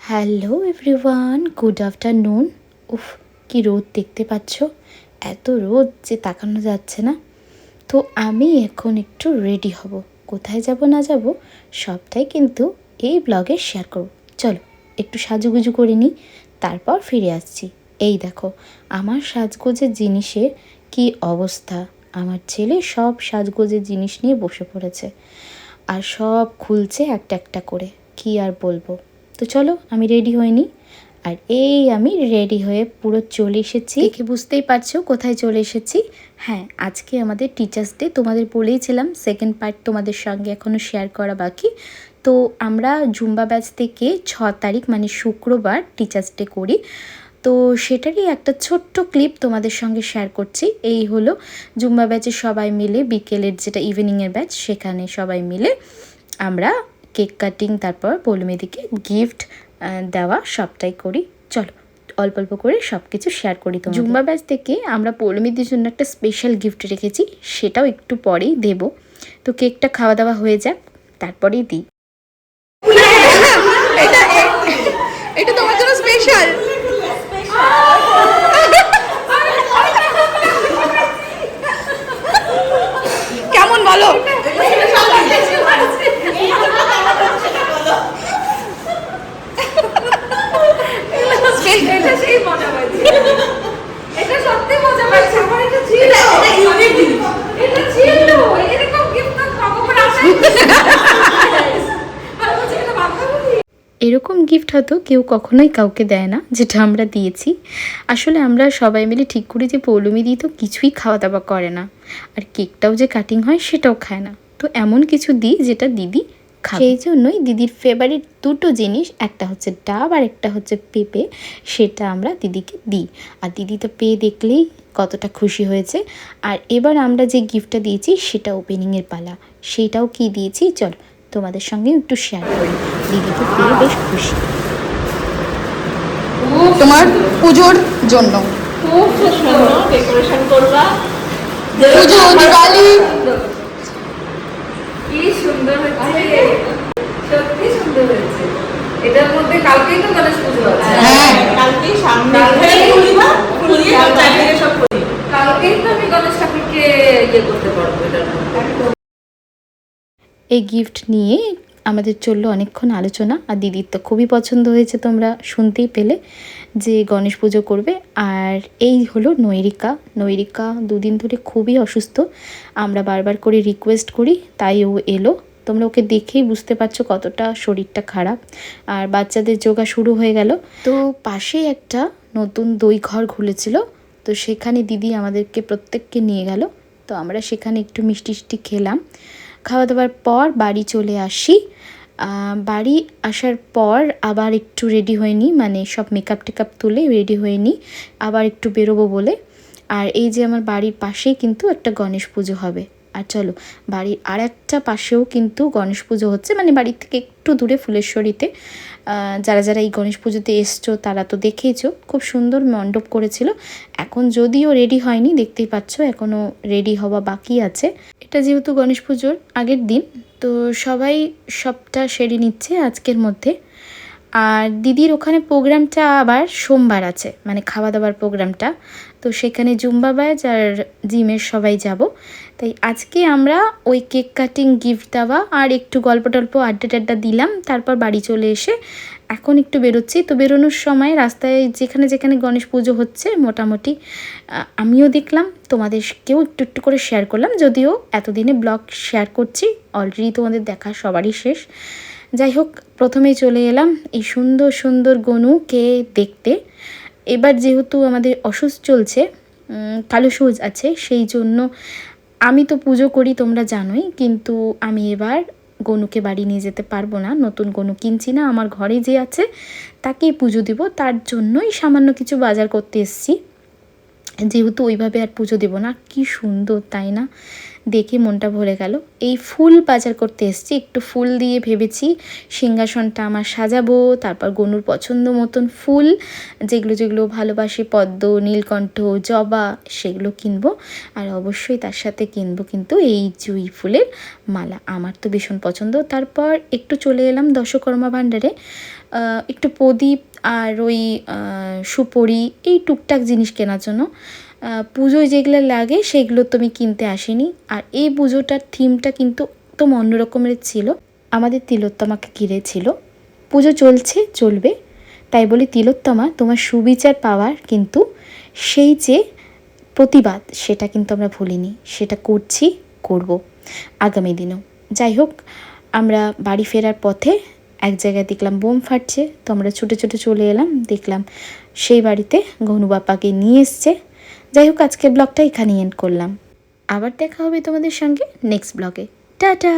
Hello everyone, good afternoon. উফ, কি রোদ দেখতে পাচ্ছ, এত রোদ যে তাকানো যাচ্ছে না। তো আমি এখন একটু রেডি হব, কোথায় যাব না যাব সবটাই কিন্তু এই ব্লগে শেয়ার করব। চলো একটু সাজুগুজু করে নিই, তারপর ফিরে আসছি। এই দেখো আমার সাজগোজের জিনিসের কি অবস্থা। আমার ছেলে সব সাজগোজের জিনিস নিয়ে বসে পড়েছে আর সব খুলছে একটা একটা করে, কি আর বলবো। তো চলো আমি রেডি হইনি, আর এই আমি রেডি হয়ে পুরো চলে এসেছি। দেখে বুঝতেই পারছো কোথায় চলে এসেছি। হ্যাঁ, আজকে আমাদের টিচার্স ডে, তোমাদের বলেইছিলাম সেকেন্ড পার্ট তোমাদের সঙ্গে এখনও শেয়ার করা বাকি। তো আমরা জুম্বা ব্যাচ থেকে 6 তারিখ মানে শুক্রবার টিচার্স ডে করি, তো সেটারই একটা ছোট্ট ক্লিপ তোমাদের সঙ্গে শেয়ার করছি। এই হলো জুম্বা ব্যাচের সবাই মিলে বিকেলের যেটা ইভিনিংয়ের ব্যাচ, সেখানে সবাই মিলে আমরা কেক কাটিং, তারপর পৌলমীদিকে গিফট দেওয়া সবটাই করি। চলো অল্প অল্প করে সব কিছু শেয়ার করি। তো জুম্বা ব্যাচ থেকে আমরা পৌলমীদির জন্য একটা স্পেশাল গিফট রেখেছি, সেটাও একটু পরেই দেব। তো কেকটা খাওয়া দাওয়া হয়ে যাক, তারপরেই দিই। এটা তোমার জন্য স্পেশাল। কেমন বলো? এটা সত্যি মজা পাচ্ছে। আমার এটা ছিল, এটা ছিল এরকম গিফট তো কখনো আসেনি। এরকম গিফট হয়তো কেউ কখনোই কাউকে দেয় না, যেটা আমরা দিয়েছি। আসলে আমরা সবাই মিলে ঠিক করি যে পৌলমী তো কিছুই খাওয়া দাওয়া করে না, আর কেকটাও যে কাটিং হয় সেটাও খায় না। তো এমন কিছু দিই যেটা দিদি খায়। সেই জন্যই দিদির ফেভারিট দুটো জিনিস, একটা হচ্ছে ডাব আর একটা হচ্ছে পেঁপে, সেটা আমরা দিদিকে দিই। আর দিদি তো পেয়ে দেখলেই কতটা খুশি হয়েছে। আর এবার আমরা যে গিফটটা দিয়েছি সেটা ওপেনিংয়ের পালা। সেইটাও কি দিয়েছি চল তোমাদের সঙ্গে একটু শেয়ার করি। দিদিকে পেয়ে বেশ খুশি। তোমার পুজোর জন্য খুব সুন্দর ডেকোরেশন করবা, পুজো দিওয়ালি। কি সুন্দর হয়েছে, সত্যি সুন্দর হয়েছে। এটার মধ্যে কালকেই তো গণেশ পুজো আছে। হ্যাঁ, কালকেই সামনে কালকেই তো আমি গণেশ ঠাকুরকে ইয়ে করতে পারবো এটার মধ্যে। এই গিফট নিয়ে আমাদের চললো অনেকক্ষণ আলোচনা, আর দিদির তো খুবই পছন্দ হয়েছে, তোমরা শুনতেই পেলে যে গণেশ পুজো করবে। আর এই হলো নৈরিকা দুদিন ধরে খুবই অসুস্থ, আমরা বারবার করে রিকোয়েস্ট করি, তাই ও এলো। তোমরা ওকে দেখেই বুঝতে পারছো কতটা শরীরটা খারাপ। আর বাচ্চাদের যোগা শুরু হয়ে গেল, তো পাশেই একটা নতুন দই ঘর খুলেছিল, তো সেখানে দিদি আমাদেরকে প্রত্যেককে নিয়ে গেল। তো আমরা সেখানে একটু মিষ্টি খেলাম। খাওয়া দাওয়ার পর বাড়ি চলে আসি। বাড়ি আসার পর আবার একটু রেডি হয়ে নিই, মানে সব মেকআপ টেকআপ তুলে রেডি হয়ে নিই, আবার একটু বেরোবো বলে। আর এই যে আমার বাড়ির পাশেই কিন্তু একটা গণেশ পুজো হবে। আর চলো বাড়ির আর একটা পাশেও কিন্তু গণেশ পুজো হচ্ছে, মানে বাড়ির থেকে একটু দূরে ফুলেশ্বরীতে। যারা যারা এই গণেশ পুজোতে এসছো তারা তো দেখেইছো, খুব সুন্দর মণ্ডপ করেছিল। এখন যদিও রেডি হয়নি, দেখতেই পাচ্ছ এখনও রেডি হওয়া বাকি আছে। এটা যেহেতু গণেশ পুজোর আগের দিন, তো সবাই সবটা সেরে নিচ্ছে আজকের মধ্যে। আর দিদির ওখানে প্রোগ্রামটা আবার সোমবার আছে, মানে খাওয়া দাওয়ার প্রোগ্রামটা। তো সেখানে জুম্বা ব্যাচ আর জিমের সবাই যাব। তাই আজকে আমরা ওই কেক কাটিং, গিফট দেওয়া আর একটু গল্প টল্প আড্ডা টাড্ডা দিলাম, তারপর বাড়ি চলে এসে এখন একটু বেরোচ্ছি। তো বেরোনোর সময় রাস্তায় যেখানে যেখানে গণেশ পুজো হচ্ছে মোটামুটি আমিও দেখলাম, তোমাদেরকেও একটু একটু করে শেয়ার করলাম, যদিও এতদিনে ব্লগ শেয়ার করছি, অলরেডি তোমাদের দেখা সবারই শেষ। যাই হোক, প্রথমেই চলে এলাম এই সুন্দর সুন্দর গনুকে দেখতে। এবার যেহেতু আমাদের অসুখ চলছে, কালো সূজ আছে, সেই জন্য আমি তো পুজো করি তোমরা জানোই, কিন্তু আমি এবার গনুকে বাড়ি নিয়ে যেতে পারবো না, নতুন গনু কিনছি না, আমার ঘরে যে আছে তাকেই পুজো দিব। তার জন্যই সামান্য কিছু বাজার করতে এসেছি, যেহেতু ওইভাবে আর পুজো দেবো না। কি সুন্দর তাই না দেখে মনটা ভরে গেল। এই ফুল বাজার করতে এসেছি, একটু ফুল দিয়ে ভেবেছি সিংহাসনটা আমার সাজাবো। তারপর গনুর পছন্দ মতন ফুল যেগুলো যেগুলো ভালোবাসে, পদ্ম, নীলকণ্ঠ, জবা, সেগুলো কিনবো। আর অবশ্যই তার সাথে কিনবো কিন্তু এই জুঁই ফুলের মালা, আমার তো ভীষণ পছন্দ। তারপর একটু চলে এলাম দশকর্মা ভাণ্ডারে, একটু প্রদীপ আর ওই সুপরি, এই টুকটাক জিনিস কেনার জন্য। পুজোয় যেগুলো লাগে সেগুলো তো আমি কিনতে আসিনি। আর এই পুজোটার থিমটা কিন্তু একদম অন্যরকমের ছিল, আমাদের তিলোত্তমাকে ঘিরে ছিল। পুজো চলছে, চলবে, তাই বলি তিলোত্তমা তোমার সুবিচার পাওয়ার কিন্তু সেই যে প্রতিবাদ, সেটা কিন্তু আমরা ভুলিনি, সেটা করছি, করব আগামী দিনেও। যাই হোক, আমরা বাড়ি ফেরার পথে এক জায়গায় দেখলাম বোম ফাটছে, তো আমরা ছুটে ছুটে চলে এলাম, দেখলাম সেই বাড়িতে গনু বাপাকে নিয়ে এসছে। যাই হোক, আজকের ব্লগটা এখানেই এন্ড করলাম। আবার দেখা হবে তোমাদের সঙ্গে নেক্সট ব্লগে। টাটা।